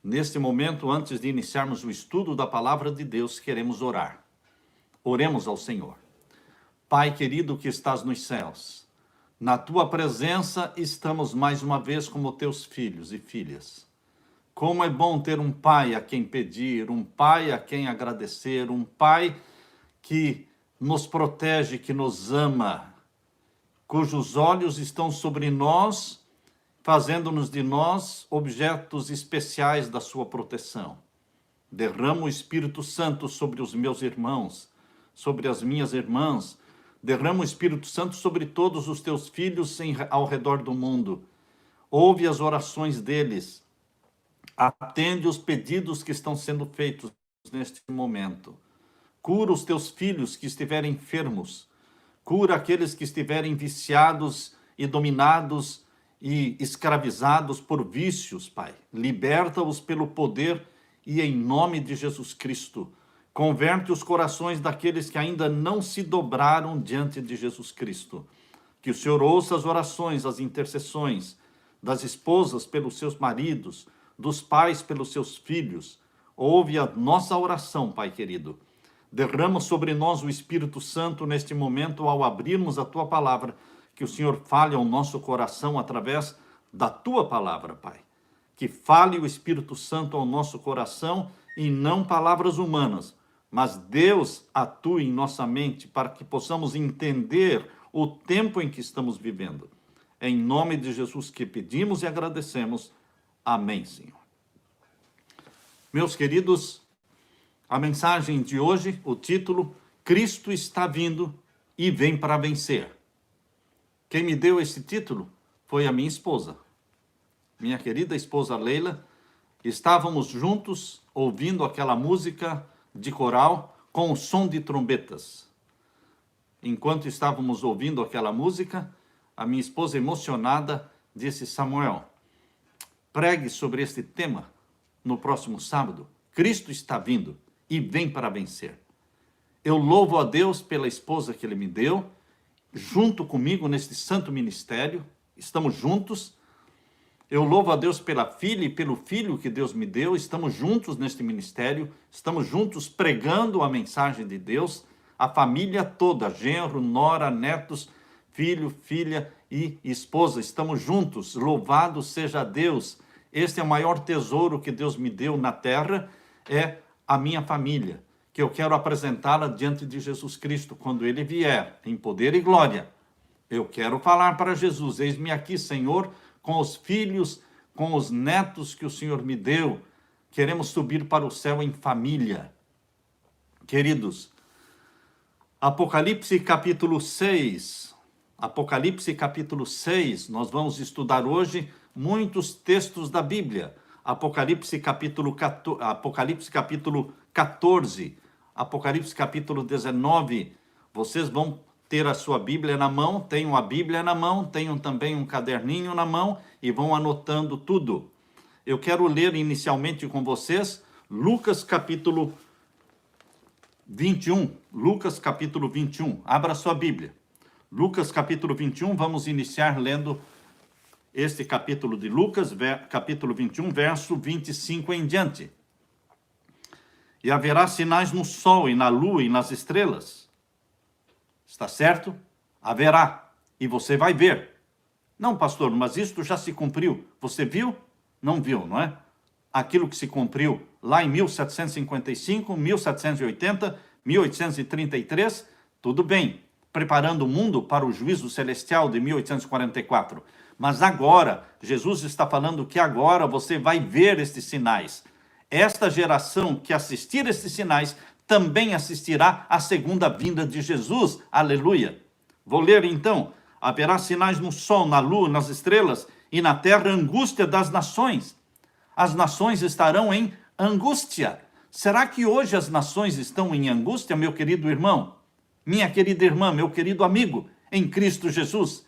Neste momento, antes de iniciarmos o estudo da palavra de Deus, queremos orar. Oremos ao Senhor. Pai querido que estás nos céus, na tua presença estamos mais uma vez como teus filhos e filhas. Como é bom ter um pai a quem pedir, um pai a quem agradecer, um pai que nos protege, que nos ama, cujos olhos estão sobre nós, fazendo-nos de nós objetos especiais da sua proteção. Derrama o Espírito Santo sobre os meus irmãos, sobre as minhas irmãs. Derrama o Espírito Santo sobre todos os teus filhos ao redor do mundo. Ouve as orações deles. Atende os pedidos que estão sendo feitos neste momento. Cura os teus filhos que estiverem enfermos. Cura aqueles que estiverem viciados e dominados e escravizados por vícios, Pai. Liberta-os pelo poder e em nome de Jesus Cristo. Converte os corações daqueles que ainda não se dobraram diante de Jesus Cristo. Que o Senhor ouça as orações, as intercessões das esposas pelos seus maridos, dos pais pelos seus filhos. Ouve a nossa oração, Pai querido. Derrama sobre nós o Espírito Santo neste momento ao abrirmos a Tua palavra. Que o Senhor fale ao nosso coração através da Tua palavra, Pai. Que fale o Espírito Santo ao nosso coração e não palavras humanas, mas Deus atue em nossa mente para que possamos entender o tempo em que estamos vivendo. É em nome de Jesus que pedimos e agradecemos. Amém, Senhor. Meus queridos, a mensagem de hoje, o título, Cristo está vindo e vem para vencer. Quem me deu esse título foi a minha esposa. Minha querida esposa Leila. Estávamos juntos ouvindo aquela música de coral com o som de trombetas. Enquanto estávamos ouvindo aquela música, a minha esposa emocionada disse: Samuel, pregue sobre este tema no próximo sábado. Cristo está vindo e vem para vencer. Eu louvo a Deus pela esposa que Ele me deu, junto comigo neste santo ministério, estamos juntos. Eu louvo a Deus pela filha e pelo filho que Deus me deu, estamos juntos neste ministério, estamos juntos pregando a mensagem de Deus, a família toda, genro, nora, netos, filho, filha e esposa, estamos juntos, louvado seja Deus. Este é o maior tesouro que Deus me deu na terra, é a minha família, que eu quero apresentá-la diante de Jesus Cristo quando Ele vier, em poder e glória. Eu quero falar para Jesus: eis-me aqui, Senhor, com os filhos, com os netos que o Senhor me deu. Queremos subir para o céu em família. Queridos, Apocalipse capítulo 6. Apocalipse capítulo 6, nós vamos estudar hoje muitos textos da Bíblia. Apocalipse capítulo 14, Apocalipse capítulo 19, vocês vão ter a sua Bíblia na mão, tenham a Bíblia na mão, tenham também um caderninho na mão e vão anotando tudo. Eu quero ler inicialmente com vocês Lucas capítulo 21, Lucas capítulo 21, abra sua Bíblia. Lucas capítulo 21, vamos iniciar lendo este capítulo de Lucas, capítulo 21, verso 25 em diante. E haverá sinais no sol e na lua e nas estrelas. Está certo? Haverá. E você vai ver. Não, pastor, mas isto já se cumpriu. Você viu? Não viu, não é? Aquilo que se cumpriu lá em 1755, 1780, 1833, tudo bem. Preparando o mundo para o juízo celestial de 1844. Mas agora, Jesus está falando que agora você vai ver estes sinais. Esta geração que assistir estes sinais também assistirá à segunda vinda de Jesus. Aleluia! Vou ler então. Haverá sinais no sol, na lua, nas estrelas e na terra angústia das nações. As nações estarão em angústia. Será que hoje as nações estão em angústia, meu querido irmão? Minha querida irmã, meu querido amigo, em Cristo Jesus?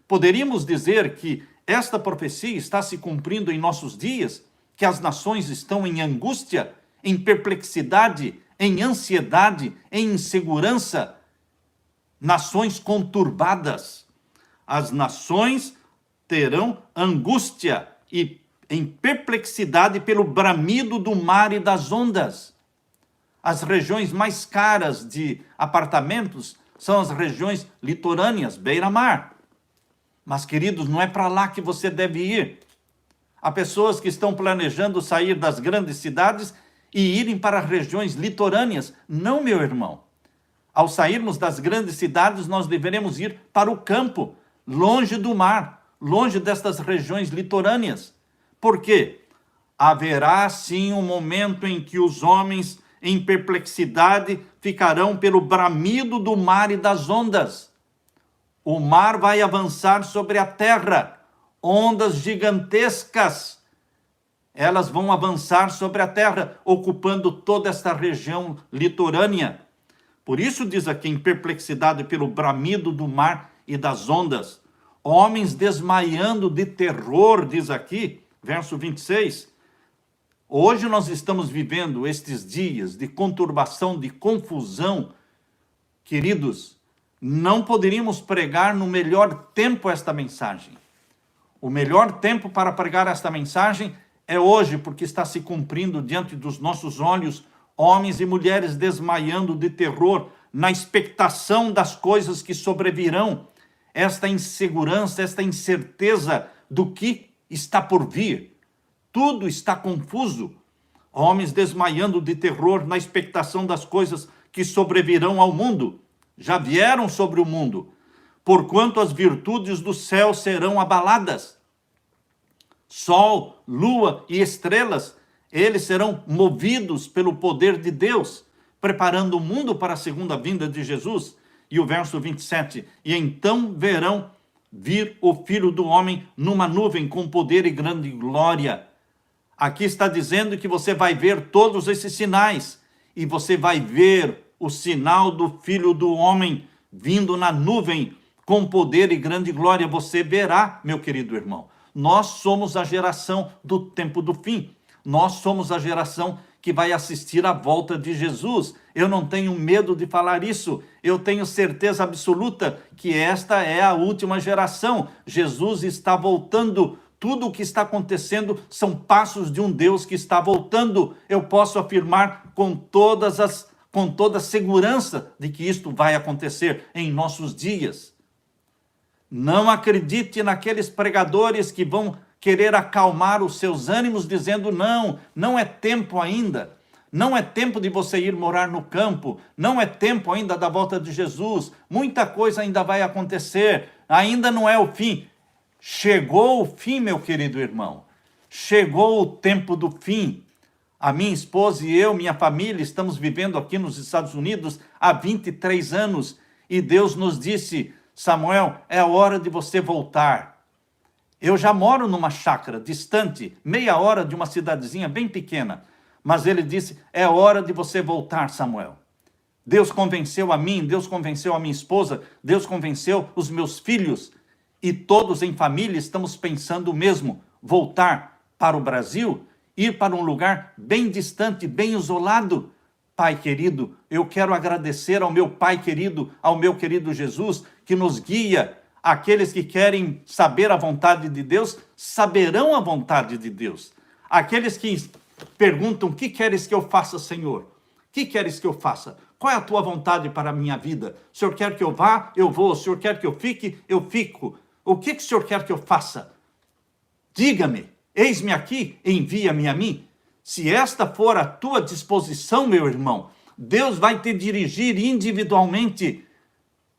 Poderíamos dizer que esta profecia está se cumprindo em nossos dias, que as nações estão em angústia, em perplexidade, em ansiedade, em insegurança, nações conturbadas. As nações terão angústia e em perplexidade pelo bramido do mar e das ondas. As regiões mais caras de apartamentos são as regiões litorâneas, beira-mar. Mas, queridos, não é para lá que você deve ir. Há pessoas que estão planejando sair das grandes cidades e irem para regiões litorâneas. Não, meu irmão. Ao sairmos das grandes cidades, nós deveremos ir para o campo, longe do mar, longe destas regiões litorâneas. Por quê? Haverá, sim, um momento em que os homens, em perplexidade, ficarão pelo bramido do mar e das ondas. O mar vai avançar sobre a terra, ondas gigantescas. Elas vão avançar sobre a terra, ocupando toda esta região litorânea. Por isso diz aqui, em perplexidade pelo bramido do mar e das ondas. Homens desmaiando de terror, diz aqui, verso 26. Hoje nós estamos vivendo estes dias de conturbação, de confusão. Queridos, não poderíamos pregar no melhor tempo esta mensagem. O melhor tempo para pregar esta mensagem é hoje, porque está se cumprindo diante dos nossos olhos homens e mulheres desmaiando de terror, na expectação das coisas que sobrevirão, esta insegurança, esta incerteza do que está por vir. Tudo está confuso. Homens desmaiando de terror na expectação das coisas que sobrevirão ao mundo. Já vieram sobre o mundo, porquanto as virtudes do céu serão abaladas. Sol, lua e estrelas, eles serão movidos pelo poder de Deus, preparando o mundo para a segunda vinda de Jesus. E o verso 27, e então verão vir o Filho do Homem numa nuvem com poder e grande glória. Aqui está dizendo que você vai ver todos esses sinais, e você vai ver o sinal do Filho do Homem vindo na nuvem com poder e grande glória. Você verá, meu querido irmão. Nós somos a geração do tempo do fim. Nós somos a geração que vai assistir à volta de Jesus. Eu não tenho medo de falar isso. Eu tenho certeza absoluta que esta é a última geração. Jesus está voltando. Tudo o que está acontecendo são passos de um Deus que está voltando. Eu posso afirmar com toda segurança de que isto vai acontecer em nossos dias. Não acredite naqueles pregadores que vão querer acalmar os seus ânimos, dizendo, não é tempo ainda. Não é tempo de você ir morar no campo. Não é tempo ainda da volta de Jesus. Muita coisa ainda vai acontecer. Ainda não é o fim. Chegou o fim, meu querido irmão. Chegou o tempo do fim. A minha esposa e eu, minha família, estamos vivendo aqui nos Estados Unidos há 23 anos. E Deus nos disse, Samuel, é a hora de você voltar. Eu já moro numa chácara distante, meia hora de uma cidadezinha bem pequena. Mas ele disse, é hora de você voltar, Samuel. Deus convenceu a mim, Deus convenceu a minha esposa, Deus convenceu os meus filhos. E todos em família estamos pensando o mesmo, voltar para o Brasil, ir para um lugar bem distante, bem isolado. Pai querido, eu quero agradecer ao meu Pai querido, ao meu querido Jesus, que nos guia. Aqueles que querem saber a vontade de Deus, saberão a vontade de Deus. Aqueles que perguntam, o que queres que eu faça, Senhor? O que queres que eu faça? Qual é a tua vontade para a minha vida? O Senhor quer que eu vá? Eu vou. O Senhor quer que eu fique? Eu fico. O que o Senhor quer que eu faça? Diga-me, eis-me aqui, envia-me a mim. Se esta for a tua disposição, meu irmão, Deus vai te dirigir individualmente.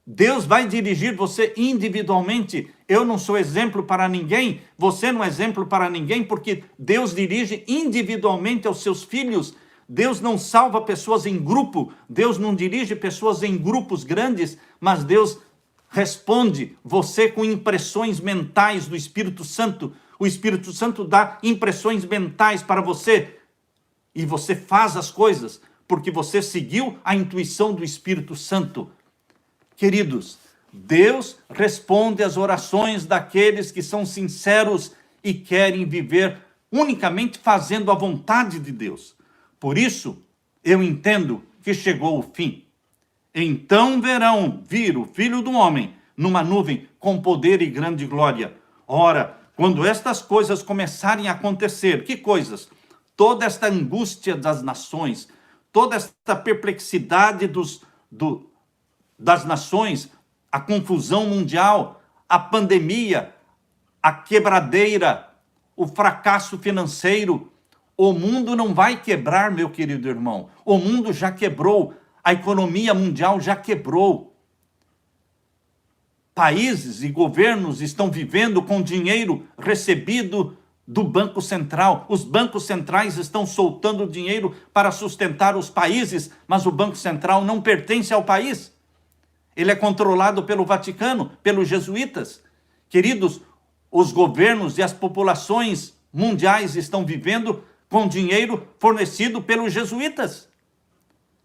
Deus vai dirigir você individualmente. Eu não sou exemplo para ninguém, você não é exemplo para ninguém, porque Deus dirige individualmente aos seus filhos. Deus não salva pessoas em grupo, Deus não dirige pessoas em grupos grandes, mas Deus responde você com impressões mentais do Espírito Santo. O Espírito Santo dá impressões mentais para você, e você faz as coisas, porque você seguiu a intuição do Espírito Santo. Queridos, Deus responde às orações daqueles que são sinceros e querem viver unicamente fazendo a vontade de Deus. Por isso, eu entendo que chegou o fim. Então verão vir o Filho do Homem numa nuvem com poder e grande glória. Ora, quando estas coisas começarem a acontecer, que coisas? Toda esta angústia das nações, toda esta perplexidade das nações, a confusão mundial, a pandemia, a quebradeira, o fracasso financeiro. O mundo não vai quebrar, meu querido irmão. O mundo já quebrou. A economia mundial já quebrou. Países e governos estão vivendo com dinheiro recebido do Banco Central. Os bancos centrais estão soltando dinheiro para sustentar os países, mas o Banco Central não pertence ao país. Ele é controlado pelo Vaticano, pelos jesuítas. Queridos, os governos e as populações mundiais estão vivendo com dinheiro fornecido pelos jesuítas.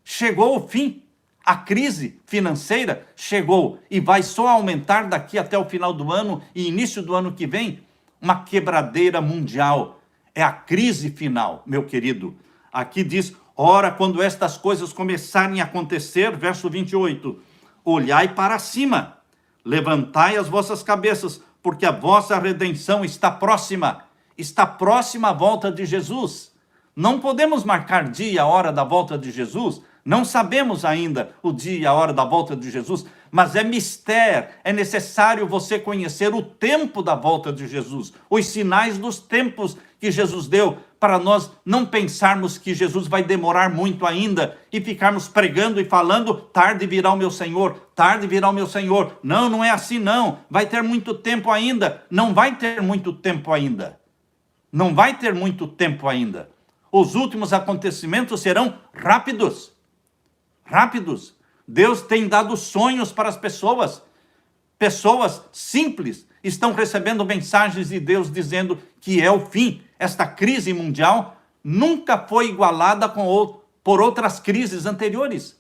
Chegou o fim. A crise financeira chegou e vai só aumentar daqui até o final do ano e início do ano que vem. Uma quebradeira mundial. É a crise final, meu querido. Aqui diz, ora, quando estas coisas começarem a acontecer, verso 28, olhai para cima, levantai as vossas cabeças, porque a vossa redenção está próxima. Está próxima a volta de Jesus. Não podemos marcar dia e a hora da volta de Jesus. Não sabemos ainda o dia e a hora da volta de Jesus, mas é mistério, é necessário você conhecer o tempo da volta de Jesus, os sinais dos tempos que Jesus deu, para nós não pensarmos que Jesus vai demorar muito ainda e ficarmos pregando e falando, tarde virá o meu Senhor, tarde virá o meu Senhor. Não, não é assim não, vai ter muito tempo ainda, não vai ter muito tempo ainda, não vai ter muito tempo ainda. Os últimos acontecimentos serão rápidos. Rápidos. Deus tem dado sonhos para as pessoas. Pessoas simples estão recebendo mensagens de Deus dizendo que é o fim. Esta crise mundial nunca foi igualada por outras crises anteriores.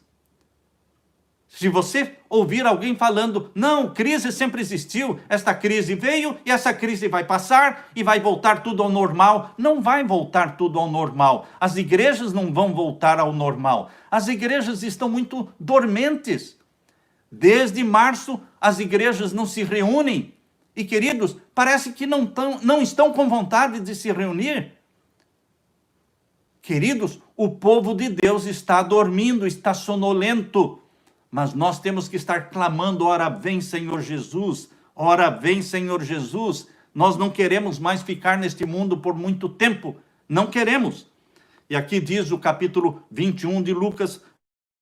Se você ouvir alguém falando, não, crise sempre existiu, esta crise veio e essa crise vai passar e vai voltar tudo ao normal. Não vai voltar tudo ao normal. As igrejas não vão voltar ao normal. As igrejas estão muito dormentes. Desde março, as igrejas não se reúnem. E, queridos, parece que não estão com vontade de se reunir. Queridos, o povo de Deus está dormindo, está sonolento. Mas nós temos que estar clamando, ora vem Senhor Jesus, ora vem Senhor Jesus. Nós não queremos mais ficar neste mundo por muito tempo, não queremos. E aqui diz o capítulo 21 de Lucas,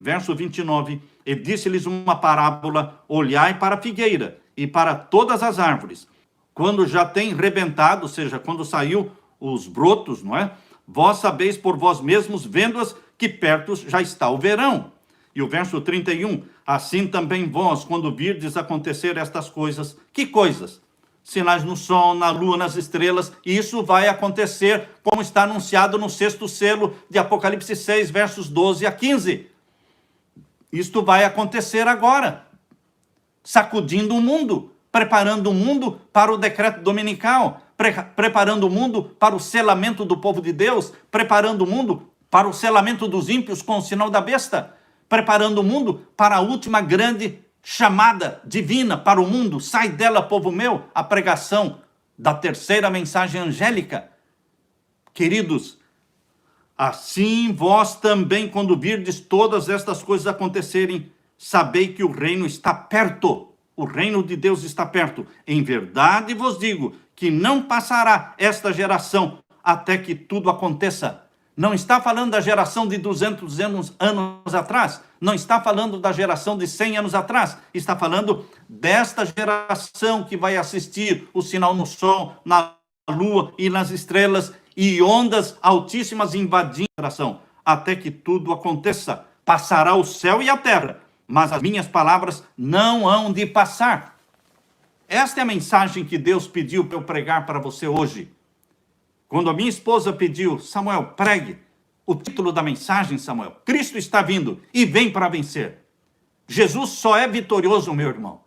verso 29, e disse-lhes uma parábola, olhai para a figueira e para todas as árvores. Quando já tem rebentado, ou seja, quando saiu os brotos, não é? Vós sabeis por vós mesmos, vendo-as, que perto já está o verão. E o verso 31, assim também vós, quando virdes acontecer estas coisas, que coisas? Sinais no sol, na lua, nas estrelas, e isso vai acontecer, como está anunciado no 6º selo de Apocalipse 6, versos 12 a 15. Isto vai acontecer agora, sacudindo o mundo, preparando o mundo para o decreto dominical, preparando o mundo para o selamento do povo de Deus, preparando o mundo para o selamento dos ímpios com o sinal da besta, preparando o mundo para a última grande chamada divina para o mundo. Sai dela, povo meu, a pregação da terceira mensagem angélica. Queridos, assim vós também, quando virdes todas estas coisas acontecerem, sabei que o reino está perto. O reino de Deus está perto. Em verdade vos digo que não passará esta geração até que tudo aconteça. Não está falando da geração de 200 anos atrás. Não está falando da geração de 100 anos atrás. Está falando desta geração que vai assistir o sinal no sol, na lua e nas estrelas e ondas altíssimas invadindo a geração. Até que tudo aconteça. Passará o céu e a terra, mas as minhas palavras não hão de passar. Esta é a mensagem que Deus pediu para eu pregar para você hoje. Quando a minha esposa pediu, Samuel, pregue o título da mensagem, Samuel, Cristo está vindo e vem para vencer. Jesus só é vitorioso, meu irmão.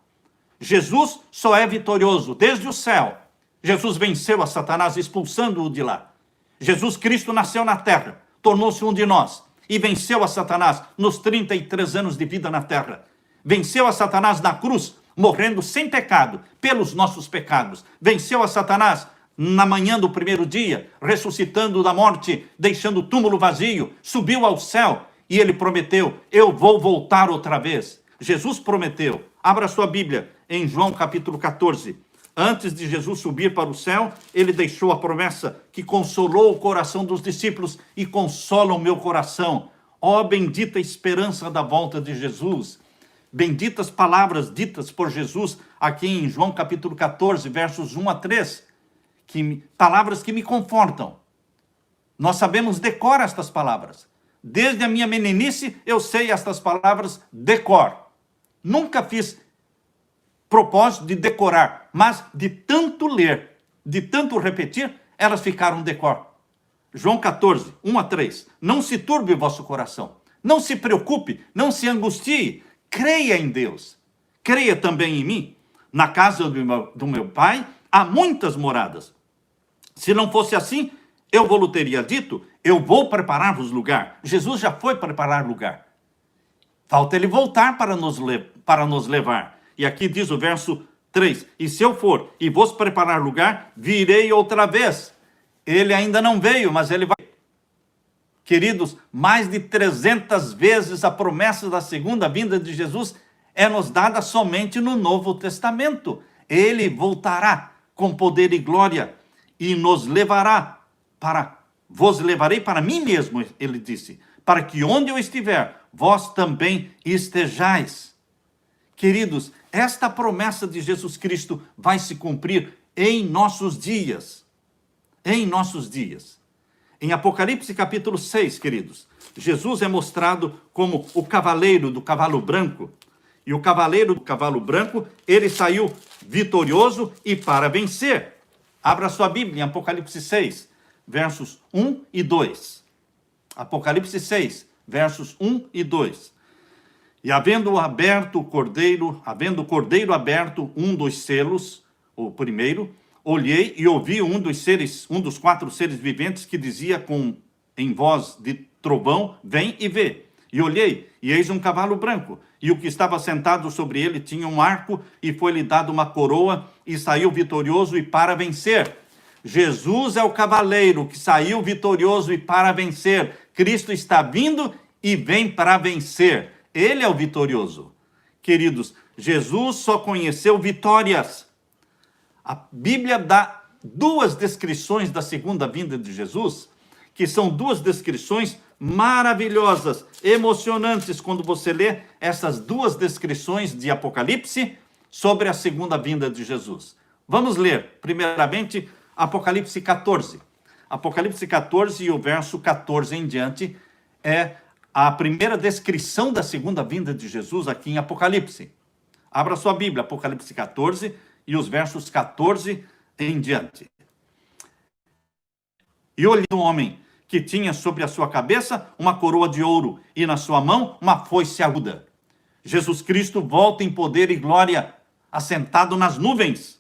Jesus só é vitorioso desde o céu. Jesus venceu a Satanás expulsando-o de lá. Jesus Cristo nasceu na terra, tornou-se um de nós e venceu a Satanás nos 33 anos de vida na terra. Venceu a Satanás na cruz morrendo sem pecado pelos nossos pecados. Venceu a Satanás na manhã do primeiro dia, ressuscitando da morte, deixando o túmulo vazio, subiu ao céu e ele prometeu: eu vou voltar outra vez. Jesus prometeu. Abra sua Bíblia em João capítulo 14. Antes de Jesus subir para o céu, ele deixou a promessa que consolou o coração dos discípulos e consola o meu coração. Ó bendita esperança da volta de Jesus. Benditas palavras ditas por Jesus aqui em João capítulo 14, versos 1 a 3. Palavras que me confortam. Nós sabemos de cor estas palavras. Desde a minha meninice eu sei estas palavras de cor. Nunca fiz propósito de decorar, mas de tanto ler, de tanto repetir, elas ficaram de cor. João 14, 1 a 3. Não se turbe o vosso coração. Não se preocupe, não se angustie. Creia em Deus. Creia também em mim. Na casa do meu pai há muitas moradas. Se não fosse assim, eu vou-lhe teria dito: eu vou preparar-vos lugar. Jesus já foi preparar lugar. Falta ele voltar para nos levar. E aqui diz o verso 3. E se eu for e vos preparar lugar, virei outra vez. Ele ainda não veio, mas ele vai. Queridos, mais de 300 vezes a promessa da segunda vinda de Jesus é nos dada somente no Novo Testamento. Ele voltará com poder e glória e nos levará vos levarei para mim mesmo, ele disse, para que onde eu estiver, vós também estejais. Queridos, esta promessa de Jesus Cristo vai se cumprir em nossos dias. Em nossos dias. Em Apocalipse capítulo 6, queridos, Jesus é mostrado como o cavaleiro do cavalo branco. E o cavaleiro do cavalo branco, ele saiu vitorioso e para vencer. Abra sua Bíblia em Apocalipse 6, versos 1 e 2. Apocalipse 6, versos 1 e 2. E havendo o cordeiro aberto um dos selos, o primeiro, olhei e ouvi um dos 4 seres viventes que dizia em voz de trovão: vem e vê. E olhei, e eis um cavalo branco, e o que estava sentado sobre ele tinha um arco, e foi-lhe dado uma coroa, e saiu vitorioso e para vencer. Jesus é o cavaleiro que saiu vitorioso e para vencer. Cristo está vindo e vem para vencer. Ele é o vitorioso. Queridos, Jesus só conheceu vitórias. A Bíblia dá 2 descrições da segunda vinda de Jesus, que são 2 descrições maravilhosas, emocionantes, quando você lê essas 2 descrições de Apocalipse sobre a segunda vinda de Jesus. Vamos ler, primeiramente, Apocalipse 14. Apocalipse 14 e o verso 14 em diante é a primeira descrição da segunda vinda de Jesus aqui em Apocalipse. Abra sua Bíblia, Apocalipse 14 e os versos 14 em diante. E olhei um homem que tinha sobre a sua cabeça uma coroa de ouro e na sua mão uma foice aguda. Jesus Cristo volta em poder e glória, assentado nas nuvens.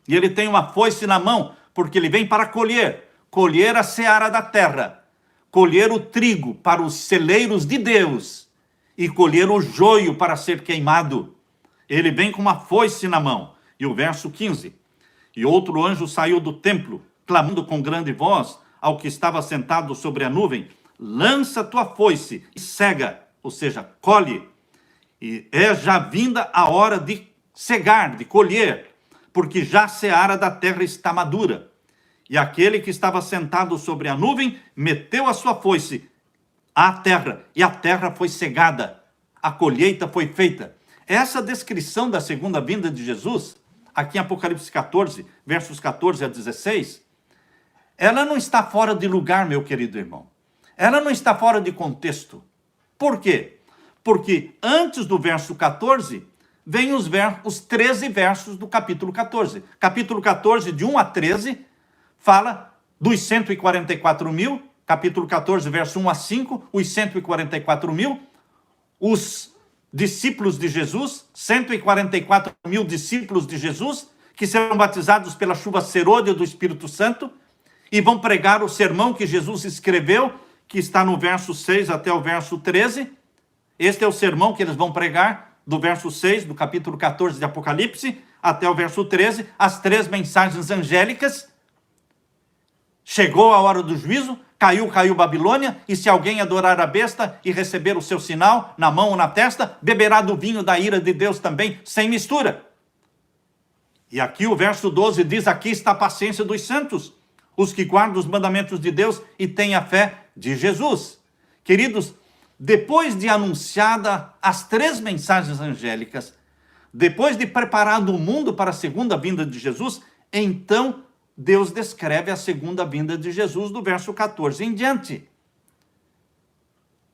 E ele tem uma foice na mão, porque ele vem para colher a seara da terra, colher o trigo para os celeiros de Deus e colher o joio para ser queimado. Ele vem com uma foice na mão. E o verso 15. E outro anjo saiu do templo, clamando com grande voz ao que estava sentado sobre a nuvem: lança tua foice e cega, ou seja, colhe. E é já vinda a hora de cegar, de colher, porque já a seara da terra está madura. E aquele que estava sentado sobre a nuvem meteu a sua foice à terra, e a terra foi cegada. A colheita foi feita. Essa descrição da segunda vinda de Jesus, aqui em Apocalipse 14, versos 14 a 16, ela não está fora de lugar, meu querido irmão. Ela não está fora de contexto. Por quê? Porque antes do verso 14, vem os 13 versos do capítulo 14. Capítulo 14, de 1 a 13, fala dos 144 mil. Capítulo 14, verso 1 a 5, os 144 mil. Os discípulos de Jesus, 144 mil discípulos de Jesus, que serão batizados pela chuva serôdia do Espírito Santo, e vão pregar o sermão que Jesus escreveu, que está no verso 6 até o verso 13. Este é o sermão que eles vão pregar do verso 6 do capítulo 14 de Apocalipse até o verso 13, as 3 mensagens angélicas. Chegou a hora do juízo, caiu Babilônia, e se alguém adorar a besta e receber o seu sinal na mão ou na testa, beberá do vinho da ira de Deus também, sem mistura. E aqui o verso 12 diz, aqui está a paciência dos santos, os que guardam os mandamentos de Deus e têm a fé de Jesus. Queridos, depois de anunciada as 3 mensagens angélicas, depois de preparado o mundo para a segunda vinda de Jesus, então Deus descreve a segunda vinda de Jesus do verso 14 em diante.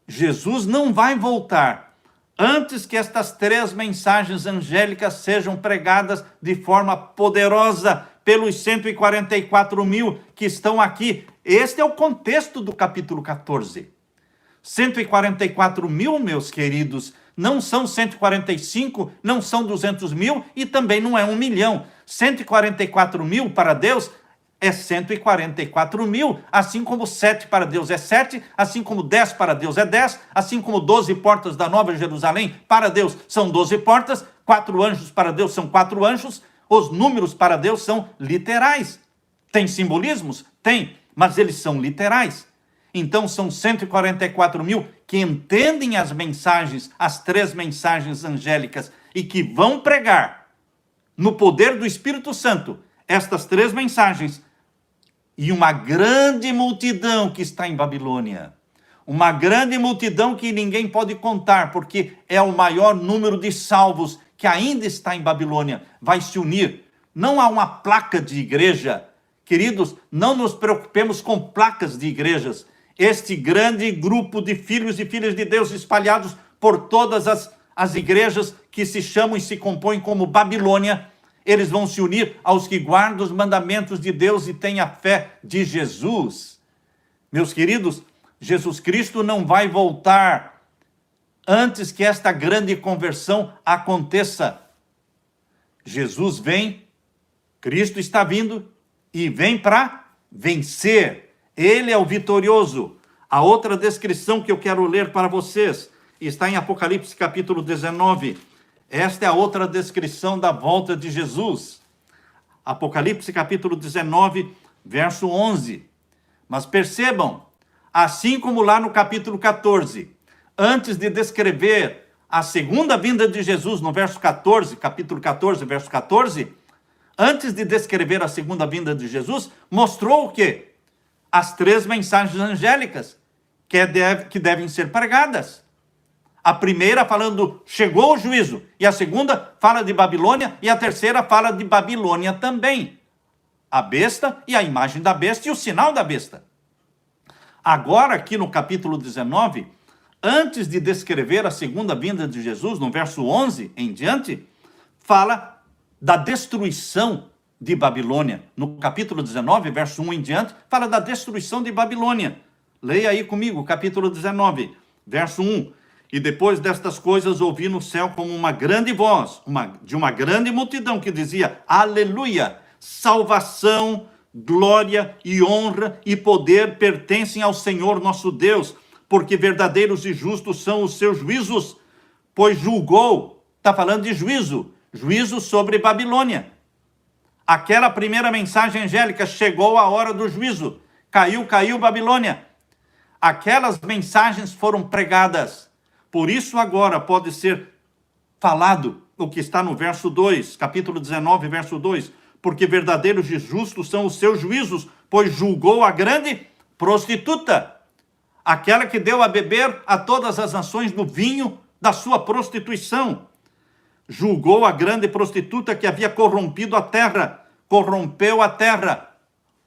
Jesus não vai voltar antes que estas 3 mensagens angélicas sejam pregadas de forma poderosa pelos 144 mil que estão aqui. Este é o contexto do capítulo 14. 144 mil, meus queridos, não são 145, não são 200 mil e também não é 1 milhão. 144 mil para Deus é 144 mil, assim como 7 para Deus é 7, assim como 10 para Deus é 10, assim como 12 portas da Nova Jerusalém para Deus são 12 portas, 4 anjos para Deus são 4 anjos, os números para Deus são literais. Tem simbolismos? Tem, mas eles são literais. Então são 144 mil que entendem as mensagens, as 3 mensagens angélicas e que vão pregar no poder do Espírito Santo estas 3 mensagens. E uma grande multidão que está em Babilônia. Uma grande multidão que ninguém pode contar, porque é o maior número de salvos que ainda está em Babilônia. Vai se unir. Não há uma placa de igreja. Queridos, não nos preocupemos com placas de igrejas. Este grande grupo de filhos e filhas de Deus espalhados por todas as igrejas que se chamam e se compõem como Babilônia, eles vão se unir aos que guardam os mandamentos de Deus e têm a fé de Jesus. Meus queridos, Jesus Cristo não vai voltar antes que esta grande conversão aconteça. Jesus vem, Cristo está vindo e vem para vencer. Ele é o vitorioso. A outra descrição que eu quero ler para vocês está em Apocalipse capítulo 19. Esta é a outra descrição da volta de Jesus. Apocalipse capítulo 19, verso 11. Mas percebam, assim como lá no capítulo 14, antes de descrever a segunda vinda de Jesus no verso 14, capítulo 14, verso 14, antes de descrever a segunda vinda de Jesus, mostrou o quê? As 3 mensagens angélicas que devem ser pregadas. A primeira falando, chegou o juízo. E a segunda fala de Babilônia. E a terceira fala de Babilônia também. A besta e a imagem da besta e o sinal da besta. Agora, aqui no capítulo 19, antes de descrever a segunda vinda de Jesus, no verso 11 em diante, fala da destruição de Babilônia. No capítulo 19, verso 1 em diante, fala da destruição de Babilônia. Leia aí comigo, capítulo 19, verso 1. E depois destas coisas ouvi no céu como uma grande voz, de uma grande multidão que dizia, aleluia, salvação, glória e honra e poder pertencem ao Senhor nosso Deus, porque verdadeiros e justos são os seus juízos, pois julgou, está falando de juízo sobre Babilônia. Aquela primeira mensagem angélica, chegou a hora do juízo, caiu Babilônia. Aquelas mensagens foram pregadas. Por isso agora pode ser falado o que está no verso 2, capítulo 19, verso 2. Porque verdadeiros e justos são os seus juízos, pois julgou a grande prostituta, aquela que deu a beber a todas as nações do vinho da sua prostituição. Julgou a grande prostituta que havia corrompeu a terra.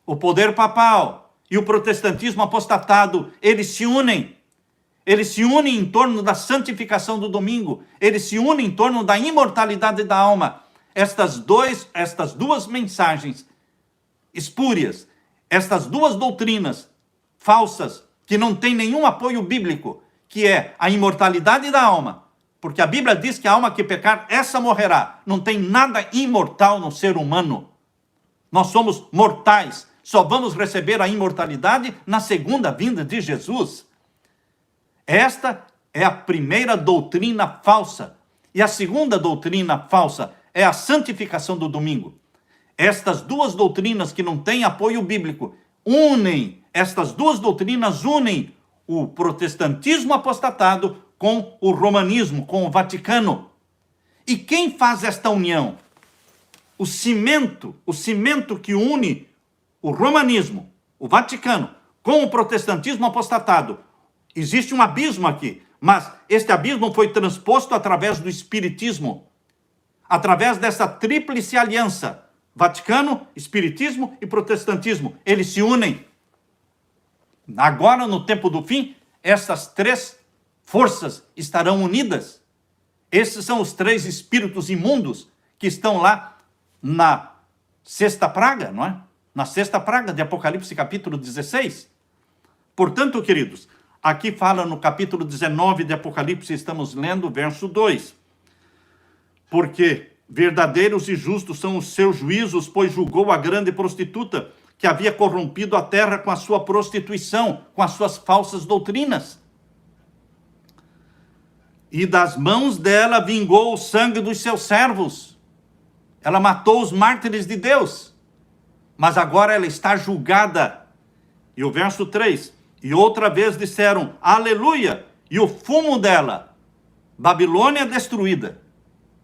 O poder papal e o protestantismo apostatado, eles se unem em torno da santificação do domingo, eles se unem em torno da imortalidade da alma. Estas duas mensagens espúrias, estas duas doutrinas falsas, que não têm nenhum apoio bíblico, que é a imortalidade da alma, porque a Bíblia diz que a alma que pecar, essa morrerá. Não tem nada imortal no ser humano. Nós somos mortais. Só vamos receber a imortalidade na segunda vinda de Jesus. Esta é a primeira doutrina falsa. E a segunda doutrina falsa é a santificação do domingo. Estas duas doutrinas que não têm apoio bíblico estas duas doutrinas unem o protestantismo apostatado com o romanismo, com o Vaticano. E quem faz esta união? O cimento que une o romanismo, o Vaticano, com o protestantismo apostatado. Existe um abismo aqui, mas este abismo foi transposto através do espiritismo, através dessa tríplice aliança: Vaticano, espiritismo e protestantismo. Eles se unem. Agora, no tempo do fim, essas três forças estarão unidas. Esses são os três espíritos imundos que estão lá na sexta praga, não é? Na sexta praga de Apocalipse, capítulo 16. Portanto, queridos, aqui fala no capítulo 19 de Apocalipse, estamos lendo o verso 2. Porque verdadeiros e justos são os seus juízos, pois julgou a grande prostituta, que havia corrompido a terra com a sua prostituição, com as suas falsas doutrinas. E das mãos dela vingou o sangue dos seus servos. Ela matou os mártires de Deus. Mas agora ela está julgada. E o verso 3. E outra vez disseram, aleluia, e o fumo dela. Babilônia é destruída.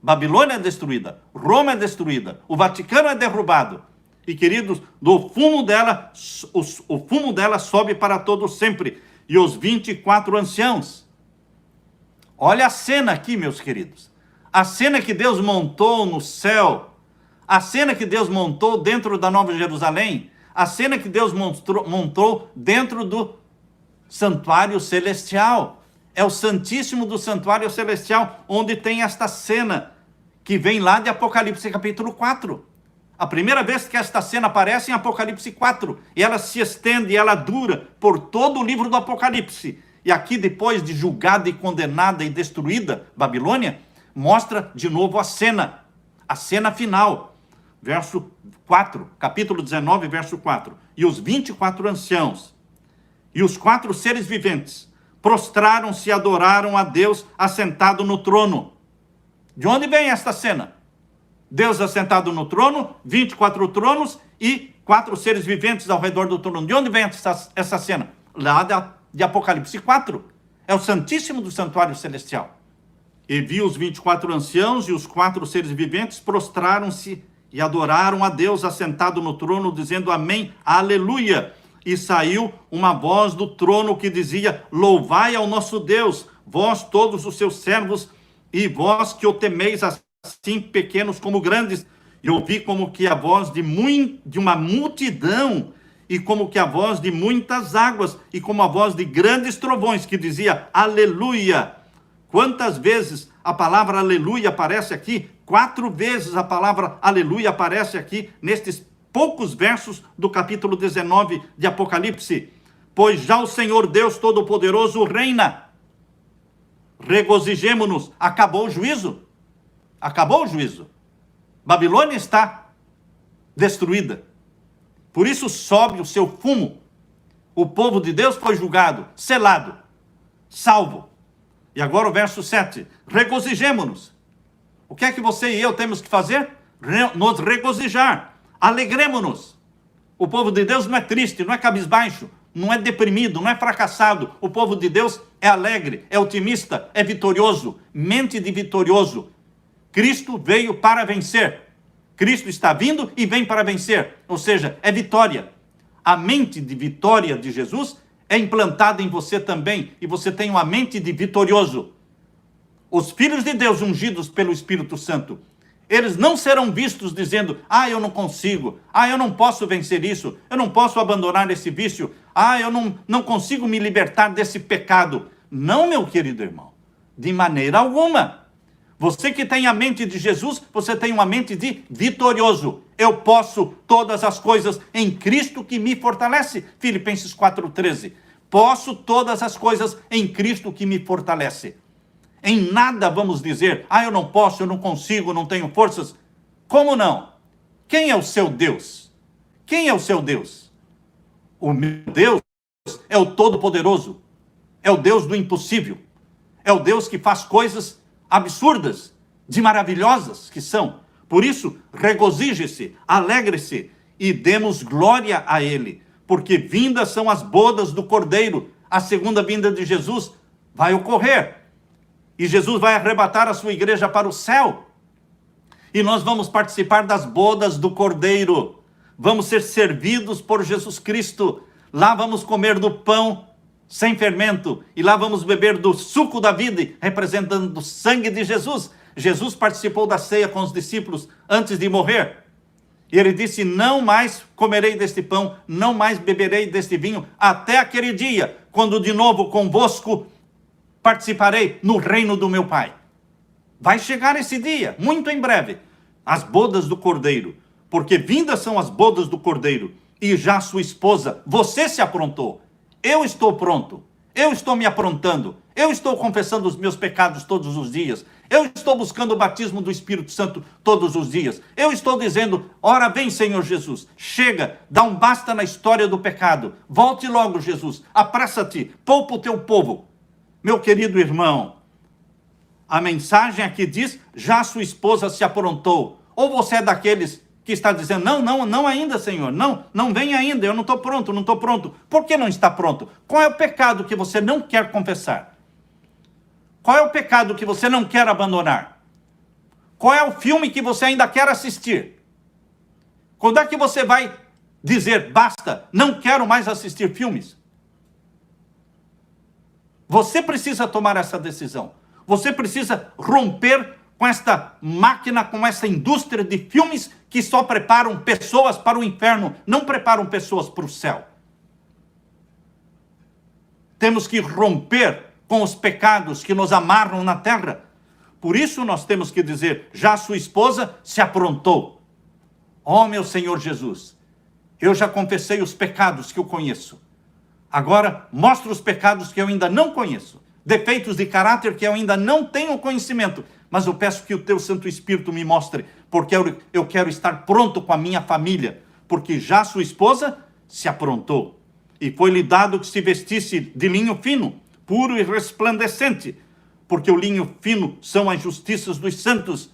Babilônia é destruída. Roma é destruída. O Vaticano é derrubado. E, queridos, do fumo dela, o fumo dela sobe para todo sempre. E os 24 anciãos. Olha a cena aqui, meus queridos. A cena que Deus montou no céu. A cena que Deus montou dentro da Nova Jerusalém. A cena que Deus montou dentro do santuário celestial. É o Santíssimo do Santuário Celestial, onde tem esta cena que vem lá de Apocalipse capítulo 4. A primeira vez que esta cena aparece em Apocalipse 4, e ela se estende, ela dura por todo o livro do Apocalipse. E aqui, depois de julgada e condenada e destruída Babilônia, mostra de novo a cena final. Verso 4, capítulo 19, verso 4. E os 24 anciãos e os 4 seres viventes prostraram-se e adoraram a Deus assentado no trono. De onde vem esta cena? Deus assentado no trono, 24 tronos e 4 seres viventes ao redor do trono. De onde vem essa cena? Lá de Apocalipse 4. É o Santíssimo do Santuário Celestial. E viu os 24 anciãos e os 4 seres viventes prostraram-se e adoraram a Deus assentado no trono, dizendo amém, aleluia. E saiu uma voz do trono que dizia, louvai ao nosso Deus, vós todos os seus servos, e vós que o temeis assim pequenos como grandes. E ouvi como que a voz de uma multidão, e como que a voz de muitas águas, e como a voz de grandes trovões, que dizia, aleluia. Quantas vezes a palavra aleluia aparece aqui? 4 vezes a palavra aleluia aparece aqui, nestes poucos versos do capítulo 19 de Apocalipse. Pois já o Senhor Deus Todo-Poderoso reina. Regozijemo-nos. Acabou o juízo. Acabou o juízo. Babilônia está destruída. Por isso sobe o seu fumo. O povo de Deus foi julgado, selado, salvo. E agora o verso 7. Regozijemo-nos. O que é que você e eu temos que fazer? Nos regozijar. Alegremo-nos. O povo de Deus não é triste, não é cabisbaixo, não é deprimido, não é fracassado. O povo de Deus é alegre, é otimista, é vitorioso, mente de vitorioso. Cristo veio para vencer. Cristo está vindo e vem para vencer. Ou seja, é vitória. A mente de vitória de Jesus é implantada em você também. E você tem uma mente de vitorioso. Os filhos de Deus ungidos pelo Espírito Santo, eles não serão vistos dizendo, eu não consigo, eu não posso vencer isso, eu não posso abandonar esse vício, eu não consigo me libertar desse pecado. Não, meu querido irmão, de maneira alguma. Você que tem a mente de Jesus, você tem uma mente de vitorioso. Eu posso todas as coisas em Cristo que me fortalece. Filipenses 4,13. Posso todas as coisas em Cristo que me fortalece. Em nada vamos dizer, eu não posso, eu não consigo, não tenho forças. Como não? Quem é o seu Deus? Quem é o seu Deus? O meu Deus é o Todo-Poderoso. É o Deus do impossível. É o Deus que faz coisas absurdas. de maravilhosas que são. Por isso, regozije-se, alegre-se e demos glória a ele, porque vindas são as bodas do Cordeiro. A segunda vinda de Jesus vai ocorrer. E Jesus vai arrebatar a sua igreja para o céu. E nós vamos participar das bodas do Cordeiro. Vamos ser servidos por Jesus Cristo. Lá vamos comer do pão sem fermento. E lá vamos beber do suco da vida, representando o sangue de Jesus. Jesus participou da ceia com os discípulos antes de morrer. E ele disse: não mais comerei deste pão, não mais beberei deste vinho, até aquele dia, quando de novo convosco participarei no reino do meu Pai. Vai chegar esse dia, muito em breve, as bodas do Cordeiro, porque vindas são as bodas do Cordeiro, e já sua esposa, você se aprontou, eu estou pronto, eu estou me aprontando, eu estou confessando os meus pecados todos os dias, eu estou buscando o batismo do Espírito Santo todos os dias, eu estou dizendo: ora vem, Senhor Jesus, chega, dá um basta na história do pecado, volte logo, Jesus, apressa-te, poupa o teu povo. Meu querido irmão, a mensagem aqui diz: já sua esposa se aprontou. Ou você é daqueles que está dizendo: não ainda, Senhor, não vem ainda, eu não estou pronto. Por que não está pronto? Qual é o pecado que você não quer confessar? Qual é o pecado que você não quer abandonar? Qual é o filme que você ainda quer assistir? Quando é que você vai dizer: basta, não quero mais assistir filmes? Você precisa tomar essa decisão. Você precisa romper com esta máquina, com essa indústria de filmes que só preparam pessoas para o inferno, não preparam pessoas para o céu. Temos que romper com os pecados que nos amarram na terra. Por isso nós temos que dizer: já sua esposa se aprontou. Ó meu Senhor Jesus, eu já confessei os pecados que eu conheço. Agora, mostra os pecados que eu ainda não conheço, defeitos de caráter que eu ainda não tenho conhecimento, mas eu peço que o teu Santo Espírito me mostre, porque eu quero estar pronto com a minha família, porque já sua esposa se aprontou, e foi-lhe dado que se vestisse de linho fino, puro e resplandecente, porque o linho fino são as justiças dos santos.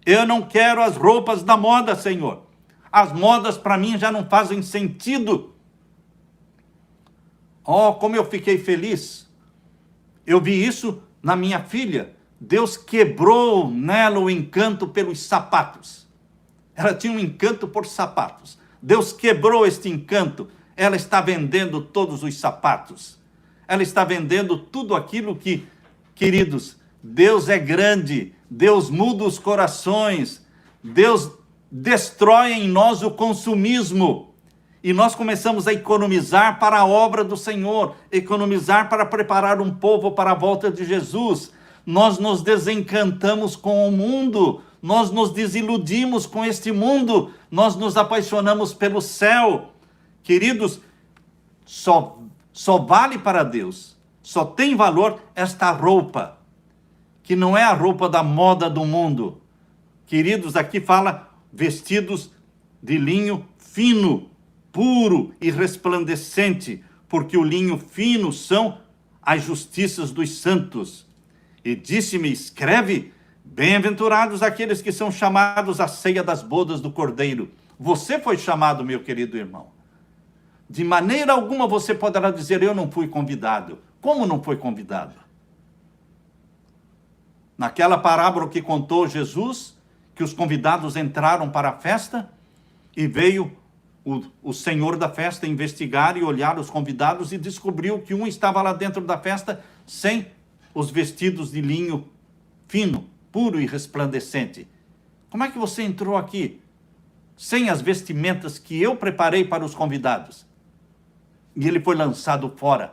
Eu não quero as roupas da moda, Senhor. As modas para mim já não fazem sentido. Oh, como eu fiquei feliz. Eu vi isso na minha filha. Deus quebrou nela o encanto pelos sapatos. Ela tinha um encanto por sapatos. Deus quebrou este encanto. Ela está vendendo todos os sapatos. Ela está vendendo tudo aquilo que, queridos, Deus é grande. Deus muda os corações. Deus destrói em nós o consumismo. E nós começamos a economizar para a obra do Senhor, economizar para preparar um povo para a volta de Jesus. Nós nos desencantamos com o mundo, nós nos desiludimos com este mundo, nós nos apaixonamos pelo céu. Queridos, só vale para Deus, só tem valor esta roupa, que não é a roupa da moda do mundo. Queridos, aqui fala vestidos de linho fino, puro e resplandecente, porque o linho fino são as justiças dos santos. E disse-me: escreve: bem-aventurados aqueles que são chamados à ceia das bodas do Cordeiro. Você foi chamado, meu querido irmão. De maneira alguma você poderá dizer: eu não fui convidado. Como não foi convidado? Naquela parábola que contou Jesus, que os convidados entraram para a festa, e veio o senhor da festa investigar e olhar os convidados e descobriu que um estava lá dentro da festa sem os vestidos de linho fino, puro e resplandecente. Como é que você entrou aqui sem as vestimentas que eu preparei para os convidados? E ele foi lançado fora.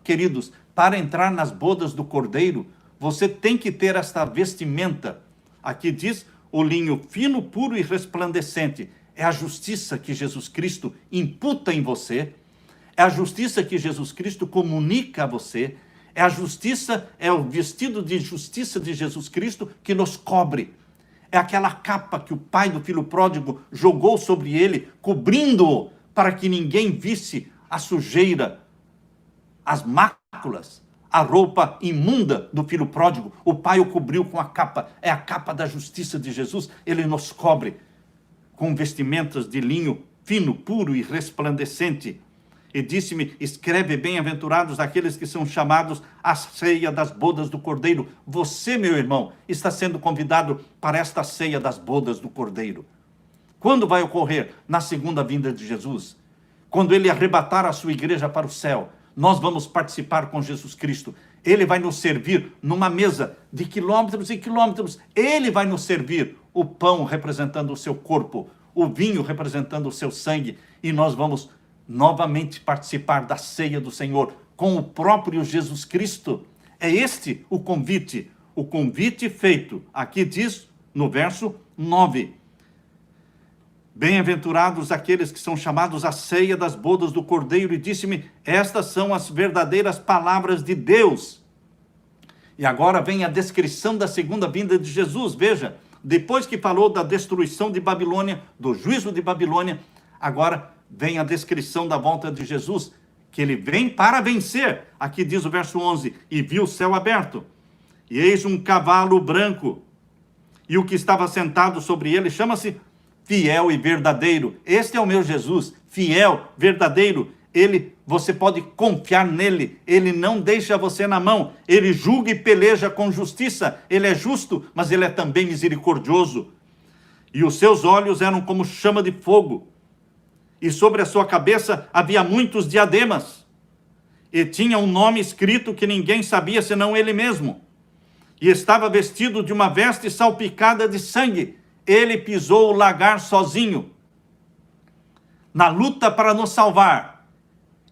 Queridos, para entrar nas bodas do Cordeiro, você tem que ter esta vestimenta. Aqui diz: o linho fino, puro e resplandecente. É a justiça que Jesus Cristo imputa em você, é a justiça que Jesus Cristo comunica a você, é a justiça, é o vestido de justiça de Jesus Cristo que nos cobre. É aquela capa que o pai do filho pródigo jogou sobre ele, cobrindo-o, para que ninguém visse a sujeira, as máculas, a roupa imunda do filho pródigo, o pai o cobriu com a capa, é a capa da justiça de Jesus, ele nos cobre com vestimentas de linho fino, puro e resplandecente. E disse-me, escreve, bem-aventurados aqueles que são chamados à ceia das bodas do Cordeiro. Você, meu irmão, está sendo convidado para esta ceia das bodas do Cordeiro. Quando vai ocorrer? Na segunda vinda de Jesus. Quando ele arrebatar a sua igreja para o céu, nós vamos participar com Jesus Cristo. Ele vai nos servir numa mesa de quilômetros e quilômetros. Ele vai nos servir o pão representando o seu corpo, o vinho representando o seu sangue. E nós vamos novamente participar da ceia do Senhor com o próprio Jesus Cristo. É este o convite feito. Aqui diz no verso 9. Bem-aventurados aqueles que são chamados à ceia das bodas do Cordeiro, e disse-me, estas são as verdadeiras palavras de Deus. E agora vem a descrição da segunda vinda de Jesus. Veja, depois que falou da destruição de Babilônia, do juízo de Babilônia, agora vem a descrição da volta de Jesus, que ele vem para vencer. Aqui diz o verso 11, e viu o céu aberto, e eis um cavalo branco, e o que estava sentado sobre ele chama-se Fiel e Verdadeiro. Este é o meu Jesus, fiel, verdadeiro. Você pode confiar nele, ele não deixa você na mão, ele julga e peleja com justiça, ele é justo, mas ele é também misericordioso. E os seus olhos eram como chama de fogo, e sobre a sua cabeça havia muitos diademas, e tinha um nome escrito que ninguém sabia senão ele mesmo, e estava vestido de uma veste salpicada de sangue. Ele pisou o lagar sozinho. Na luta para nos salvar,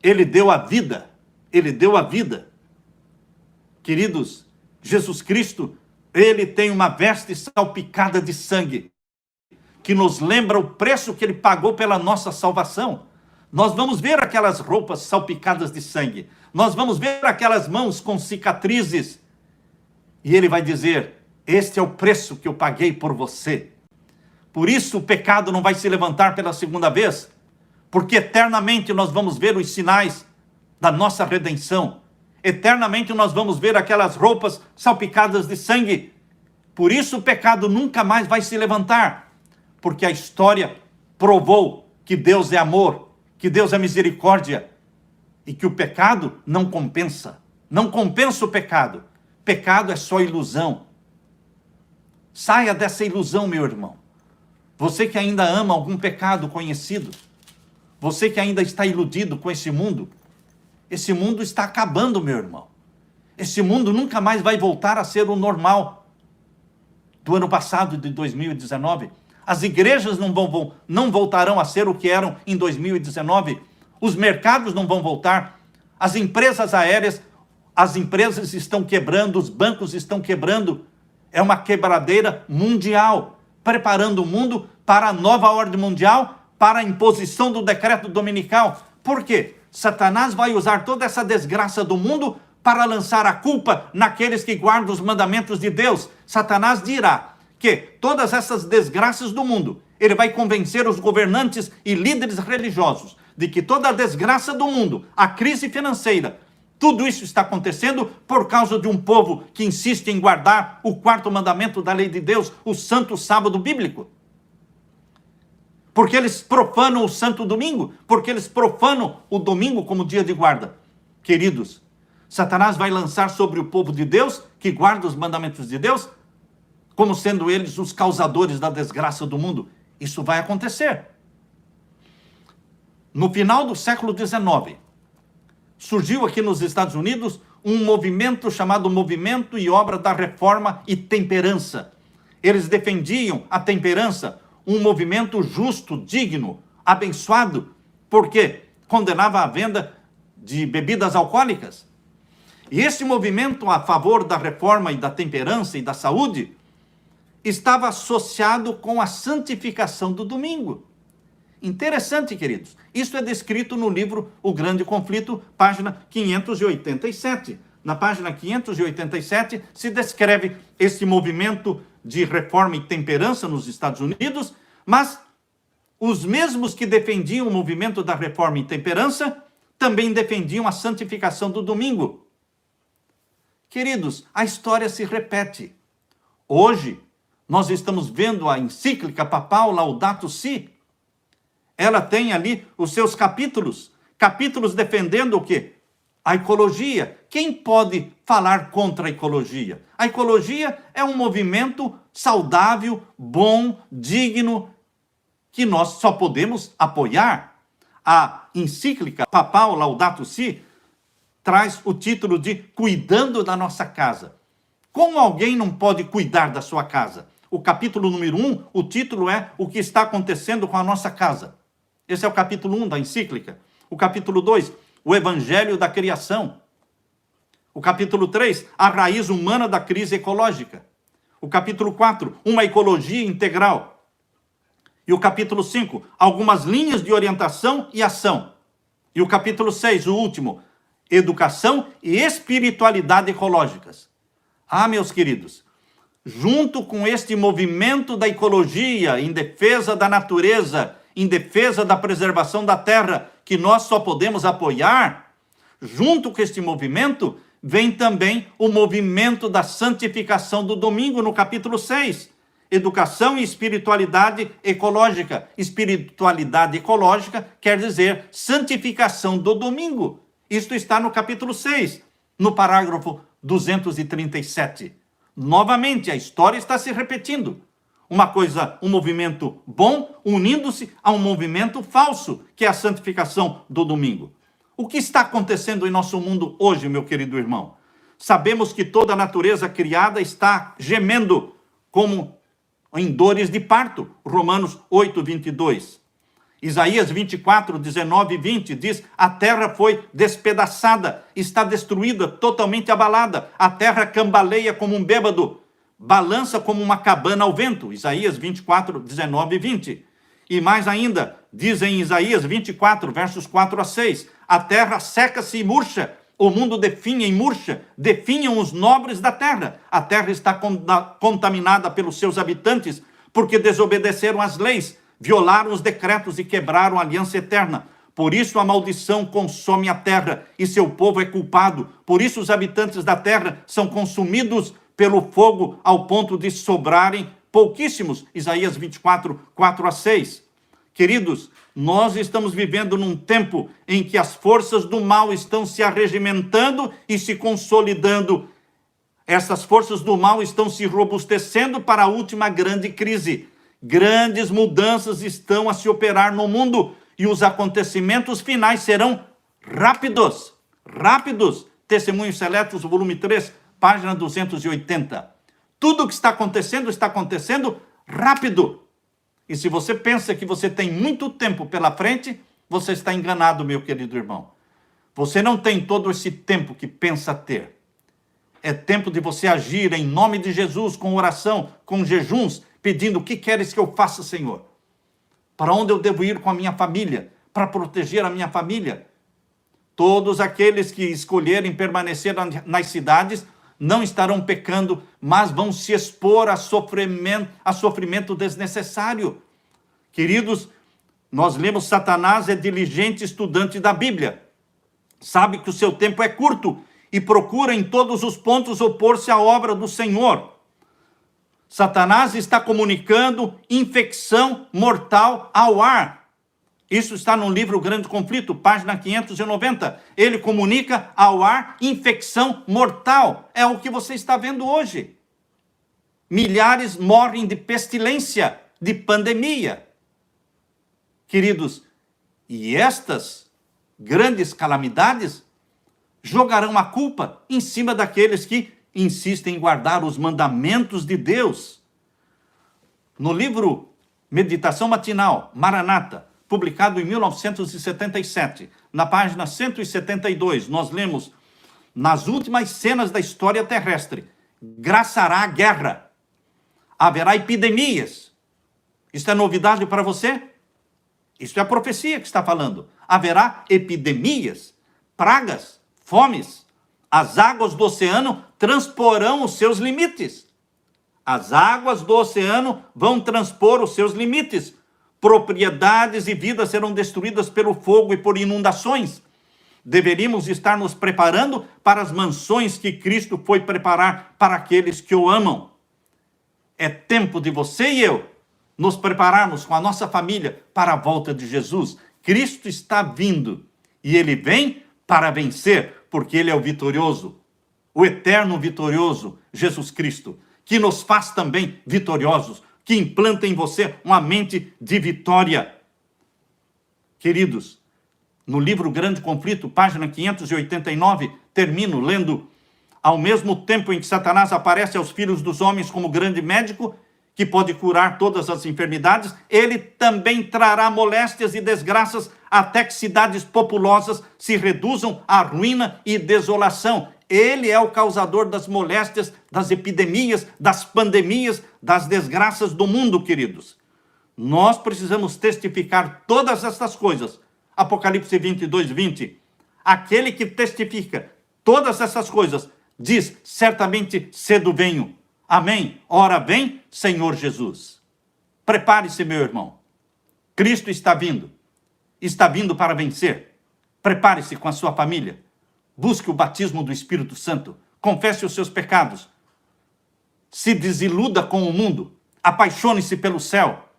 ele deu a vida. Ele deu a vida. Queridos, Jesus Cristo, ele tem uma veste salpicada de sangue, que nos lembra o preço que ele pagou pela nossa salvação. Nós vamos ver aquelas roupas salpicadas de sangue. Nós vamos ver aquelas mãos com cicatrizes. E ele vai dizer, este é o preço que eu paguei por você. Por isso o pecado não vai se levantar pela segunda vez, porque eternamente nós vamos ver os sinais da nossa redenção. Eternamente nós vamos ver aquelas roupas salpicadas de sangue. Por isso o pecado nunca mais vai se levantar, porque a história provou que Deus é amor, que Deus é misericórdia, e que o pecado não compensa. Não compensa o pecado. Pecado é só ilusão. Saia dessa ilusão, meu irmão. Você que ainda ama algum pecado conhecido, você que ainda está iludido com esse mundo está acabando, meu irmão. Esse mundo nunca mais vai voltar a ser o normal do ano passado, de 2019. As igrejas não voltarão a ser o que eram em 2019. Os mercados não vão voltar. As empresas aéreas, as empresas estão quebrando, os bancos estão quebrando. É uma quebradeira mundial, preparando o mundo para a nova ordem mundial, para a imposição do decreto dominical. Por quê? Satanás vai usar toda essa desgraça do mundo para lançar a culpa naqueles que guardam os mandamentos de Deus. Satanás dirá que todas essas desgraças do mundo, ele vai convencer os governantes e líderes religiosos de que toda a desgraça do mundo, a crise financeira, tudo isso está acontecendo por causa de um povo que insiste em guardar o quarto mandamento da lei de Deus, o santo sábado bíblico. Porque eles profanam o santo domingo, porque eles profanam o domingo como dia de guarda. Queridos, Satanás vai lançar sobre o povo de Deus, que guarda os mandamentos de Deus, como sendo eles os causadores da desgraça do mundo. Isso vai acontecer. No final do século XIX, surgiu aqui nos Estados Unidos um movimento chamado Movimento e Obra da Reforma e Temperança. Eles defendiam a temperança, um movimento justo, digno, abençoado, porque condenava a venda de bebidas alcoólicas. E esse movimento a favor da reforma e da temperança e da saúde estava associado com a santificação do domingo. Interessante, queridos. Isso é descrito no livro O Grande Conflito, página 587. Na página 587 se descreve esse movimento de reforma e temperança nos Estados Unidos, mas os mesmos que defendiam o movimento da reforma e temperança também defendiam a santificação do domingo. Queridos, a história se repete. Hoje, nós estamos vendo a encíclica papal Laudato Si. Ela tem ali os seus capítulos defendendo o quê? A ecologia. Quem pode falar contra a ecologia? A ecologia é um movimento saudável, bom, digno, que nós só podemos apoiar. A encíclica papal Laudato Si traz o título de Cuidando da Nossa Casa. Como alguém não pode cuidar da sua casa? O capítulo número 1, o título é O que está acontecendo com a nossa casa. Esse é o capítulo 1 da encíclica. O capítulo 2, o Evangelho da Criação. O capítulo 3, a raiz humana da crise ecológica. O capítulo 4, uma ecologia integral. E o capítulo 5, algumas linhas de orientação e ação. E o capítulo 6, o último, educação e espiritualidade ecológicas. Ah, meus queridos, junto com este movimento da ecologia em defesa da natureza, em defesa da preservação da terra, que nós só podemos apoiar, junto com este movimento, vem também o movimento da santificação do domingo, no capítulo 6. Educação e espiritualidade ecológica. Espiritualidade ecológica quer dizer santificação do domingo. Isto está no capítulo 6, no parágrafo 237. Novamente, a história está se repetindo. Uma coisa, um movimento bom, unindo-se a um movimento falso, que é a santificação do domingo. O que está acontecendo em nosso mundo hoje, meu querido irmão? Sabemos que toda a natureza criada está gemendo como em dores de parto. Romanos 8, 22. Isaías 24, 19 e 20 diz: a terra foi despedaçada, está destruída, totalmente abalada. A terra cambaleia como um bêbado, balança como uma cabana ao vento. Isaías 24, 19 e 20. E mais ainda, diz em Isaías 24, versos 4 a 6, a terra seca-se e murcha, o mundo definha e murcha, definham os nobres da terra. A terra está contaminada pelos seus habitantes, porque desobedeceram as leis, violaram os decretos e quebraram a aliança eterna. Por isso a maldição consome a terra e seu povo é culpado. Por isso os habitantes da terra são consumidos pelo fogo ao ponto de sobrarem pouquíssimos. Isaías 24, 4 a 6. Queridos, nós estamos vivendo num tempo em que as forças do mal estão se arregimentando e se consolidando. Essas forças do mal estão se robustecendo para a última grande crise. Grandes mudanças estão a se operar no mundo e os acontecimentos finais serão rápidos. Rápidos. Testemunhos Seletos, volume 3, página 280. Tudo o que está acontecendo rápido. E se você pensa que você tem muito tempo pela frente, você está enganado, meu querido irmão. Você não tem todo esse tempo que pensa ter. É tempo de você agir em nome de Jesus, com oração, com jejuns, pedindo: o que queres que eu faça, Senhor? Para onde eu devo ir com a minha família? Para proteger a minha família? Todos aqueles que escolherem permanecer nas cidades não estarão pecando, mas vão se expor a sofrimento desnecessário. Queridos, nós lemos: Satanás é diligente estudante da Bíblia. Sabe que o seu tempo é curto e procura em todos os pontos opor-se à obra do Senhor. Satanás está comunicando infecção mortal ao ar. Isso está no livro Grande Conflito, página 590. Ele comunica ao ar infecção mortal. É o que você está vendo hoje. Milhares morrem de pestilência, de pandemia. Queridos, e estas grandes calamidades jogarão a culpa em cima daqueles que insistem em guardar os mandamentos de Deus. No livro Meditação Matinal, Maranata, publicado em 1977, na página 172, nós lemos: nas últimas cenas da história terrestre, graçará a guerra, haverá epidemias. Isso é novidade para você? Isso é a profecia que está falando. Haverá epidemias, pragas, fomes. As águas do oceano transporão os seus limites. As águas do oceano vão transpor os seus limites. Propriedades e vidas serão destruídas pelo fogo e por inundações. Deveríamos estar nos preparando para as mansões que Cristo foi preparar para aqueles que o amam. É tempo de você e eu nos prepararmos com a nossa família para a volta de Jesus. Cristo está vindo e ele vem para vencer, porque ele é o vitorioso, o eterno vitorioso, Jesus Cristo, que nos faz também vitoriosos, que implanta em você uma mente de vitória. Queridos, no livro Grande Conflito, página 589, termino lendo: ao mesmo tempo em que Satanás aparece aos filhos dos homens como grande médico, que pode curar todas as enfermidades, ele também trará moléstias e desgraças até que cidades populosas se reduzam à ruína e desolação. Ele é o causador das moléstias, das epidemias, das pandemias, das desgraças do mundo, queridos. Nós precisamos testificar todas essas coisas. Apocalipse 22, 20. Aquele que testifica todas essas coisas diz: certamente cedo venho. Amém. Ora vem, Senhor Jesus. Prepare-se, meu irmão. Cristo está vindo. Está vindo para vencer. Prepare-se com a sua família. Busque o batismo do Espírito Santo. Confesse os seus pecados. Se desiluda com o mundo. Apaixone-se pelo céu.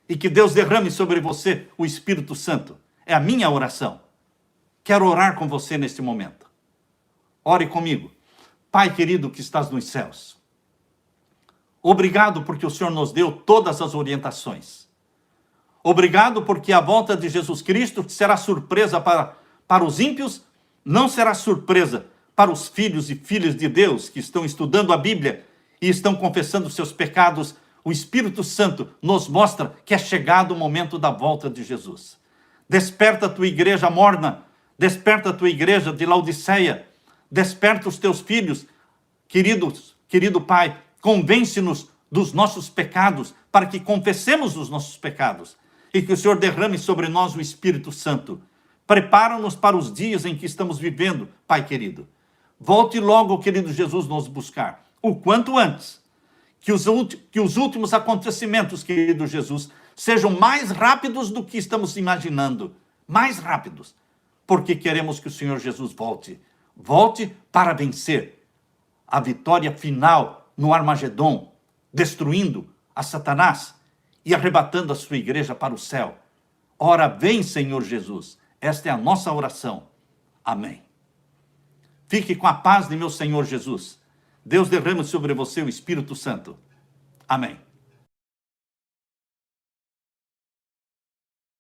E que Deus derrame sobre você o Espírito Santo. É a minha oração. Quero orar com você neste momento. Ore comigo. Pai querido que estás nos céus, obrigado porque o Senhor nos deu todas as orientações. Obrigado porque a volta de Jesus Cristo será surpresa para os ímpios, não será surpresa para os filhos e filhas de Deus que estão estudando a Bíblia e estão confessando seus pecados. O Espírito Santo nos mostra que é chegado o momento da volta de Jesus. Desperta a tua igreja morna, desperta a tua igreja de Laodiceia, desperta os teus filhos, querido Pai, convence-nos dos nossos pecados, para que confessemos os nossos pecados, e que o Senhor derrame sobre nós o Espírito Santo. Prepara-nos para os dias em que estamos vivendo, Pai querido. Volte logo, querido Jesus, nos buscar, o quanto antes, que os últimos acontecimentos, querido Jesus, sejam mais rápidos do que estamos imaginando, mais rápidos, porque queremos que o Senhor Jesus volte para vencer a vitória final no Armagedon, destruindo a Satanás e arrebatando a sua igreja para o céu. Ora, vem, Senhor Jesus. Esta é a nossa oração. Amém. Fique com a paz de meu Senhor Jesus. Deus derrame sobre você o Espírito Santo. Amém.